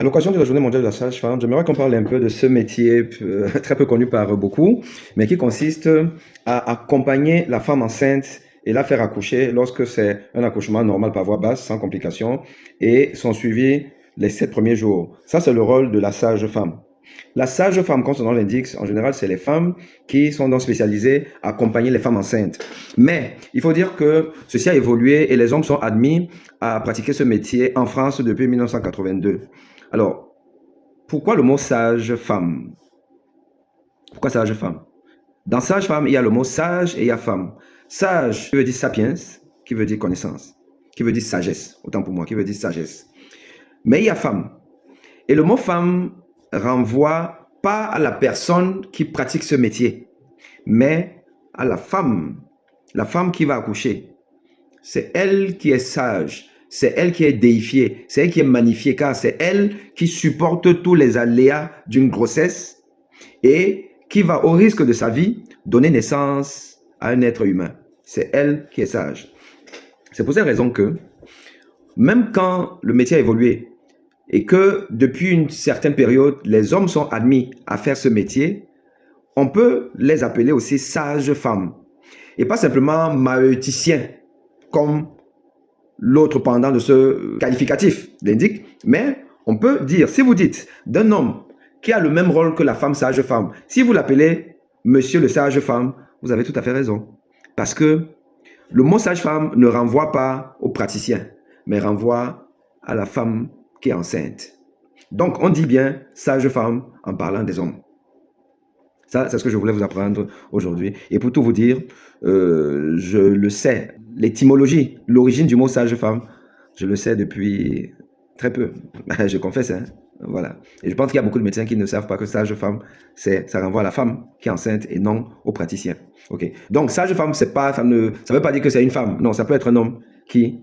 À l'occasion de la Journée mondiale de la sage-femme, j'aimerais qu'on parle un peu de ce métier très peu connu par beaucoup, mais qui consiste à accompagner la femme enceinte et la faire accoucher lorsque c'est un accouchement normal par voie basse, sans complications, et sont suivis les 7 premiers jours. Ça, c'est le rôle de la sage-femme. La sage-femme, comme son nom l'indique, en général, c'est les femmes qui sont donc spécialisées à accompagner les femmes enceintes. Mais il faut dire que ceci a évolué et les hommes sont admis à pratiquer ce métier en France depuis 1982. Alors, pourquoi le mot sage-femme? Pourquoi sage-femme? Dans sage-femme, il y a le mot sage et il y a femme. Sage, qui veut dire sapiens, qui veut dire connaissance, qui veut dire sagesse, autant pour moi, qui veut dire sagesse. Mais il y a femme. Et le mot femme renvoie pas à la personne qui pratique ce métier, mais à la femme qui va accoucher. C'est elle qui est sage, c'est elle qui est déifiée, c'est elle qui est magnifiée, car c'est elle qui supporte tous les aléas d'une grossesse et qui va, au risque de sa vie, donner naissance à un être humain. C'est elle qui est sage. C'est pour cette raison que, même quand le métier a évolué et que depuis une certaine période, les hommes sont admis à faire ce métier, on peut les appeler aussi sages-femmes. Et pas simplement maïeuticiens, comme l'autre pendant de ce qualificatif l'indique, mais on peut dire, si vous dites d'un homme qui a le même rôle que la femme sage-femme, si vous l'appelez monsieur le sage-femme, vous avez tout à fait raison. Parce que le mot sage-femme ne renvoie pas au praticien, mais renvoie à la femme qui est enceinte. Donc, on dit bien sage-femme en parlant des hommes. Ça, c'est ce que je voulais vous apprendre aujourd'hui. Et pour tout vous dire, je le sais, l'étymologie, l'origine du mot sage-femme, je le sais depuis très peu. Je confesse, hein. Voilà. Et je pense qu'il y a beaucoup de médecins qui ne savent pas que sage-femme, ça renvoie à la femme qui est enceinte et non au praticien. Ok. Donc, sage-femme, ça veut pas dire que c'est une femme. Non, ça peut être un homme qui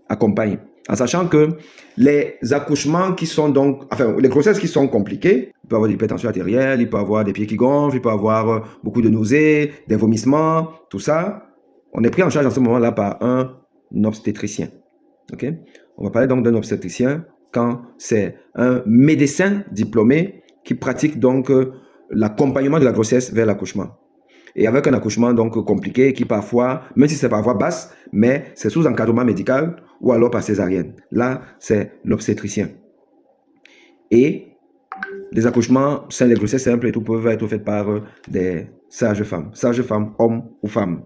accompagne. En sachant que les accouchements qui sont donc, enfin, les grossesses qui sont compliquées, il peut y avoir de l'hypertension artérielle, il peut y avoir des pieds qui gonflent, il peut y avoir beaucoup de nausées, des vomissements, tout ça. On est pris en charge en ce moment-là par un obstétricien. Ok? On va parler donc d'un obstétricien quand c'est un médecin diplômé qui pratique donc l'accompagnement de la grossesse vers l'accouchement. Et avec un accouchement donc compliqué qui parfois, même si c'est par voie basse, mais c'est sous encadrement médical ou alors par césarienne. Là, c'est l'obstétricien. Et les accouchements, les grossesses simples et tout peuvent être faits par des sages-femmes. Sages-femmes, hommes ou femmes.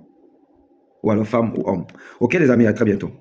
Ou alors femmes ou hommes. Ok les amis, à très bientôt.